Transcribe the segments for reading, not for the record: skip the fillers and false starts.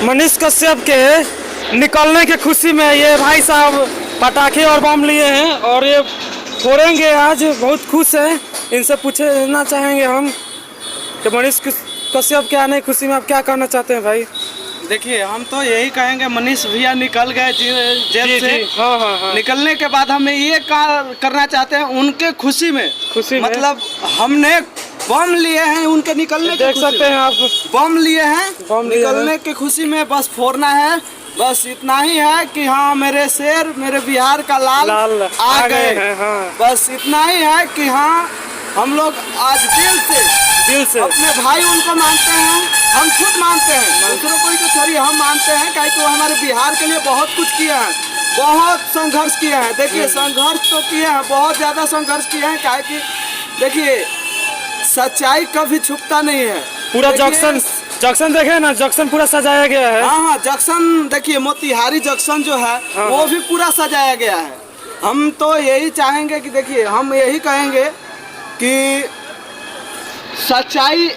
मनीष कश्यप के निकलने की खुशी में ये भाई साहब पटाखे और बम लिए हैं और ये फोड़ेंगे आज। बहुत खुश है। इनसे पूछना चाहेंगे हम कि मनीष कश्यप के आने की खुशी में आप क्या कहना चाहते हैं भाई? देखिए, हम तो यही कहेंगे, मनीष भैया निकल गए जेल से। हाँ। निकलने के बाद हम ये करना चाहते हैं उनके खुशी में मतलब हमने बम लिए हैं उनके निकलने के देख सकते हैं आप, बम लिए हैं निकलने की खुशी में। बस फोड़ना है, बस इतना ही है कि हाँ मेरे शेर, मेरे बिहार का लाल आ गए हैं। हाँ। बस इतना ही है कि हाँ हम लोग आज दिल से अपने भाई उनको मानते हैं। हम खुद मानते हैं, दूसरों को ही तो छोड़िए, हम मानते हैं कि वो हमारे बिहार के लिए बहुत कुछ किए हैं, बहुत संघर्ष किए हैं। देखिए, संघर्ष तो किए हैं, बहुत ज़्यादा संघर्ष किए हैं। क्या कि देखिए, सच्चाई कभी छुपता नहीं है। पूरा जंक्शन देखे ना, जंक्शन पूरा सजाया गया है। हाँ, जंक्शन देखिए, मोतिहारी जंक्शन जो है वो भी पूरा सजाया गया है। हम तो यही चाहेंगे कि देखिए, हम यही कहेंगे कि सच्चाई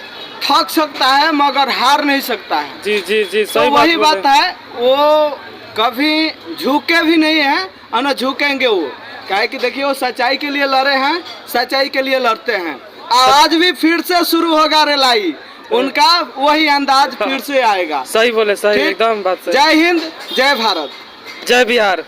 ठग सकता है मगर हार नहीं सकता है। जी तो सही वही बात है, वो कभी झुके भी नहीं है और न झुकेंगे वो। क्या कि देखिए, वो सच्चाई के लिए लड़े हैं, सच्चाई के लिए लड़ते हैं। आज भी फिर से शुरू होगा रेलाई, उनका वही अंदाज फिर से आएगा। सही बोले, सही एकदम बात सही। जय हिंद, जय भारत, जय बिहार।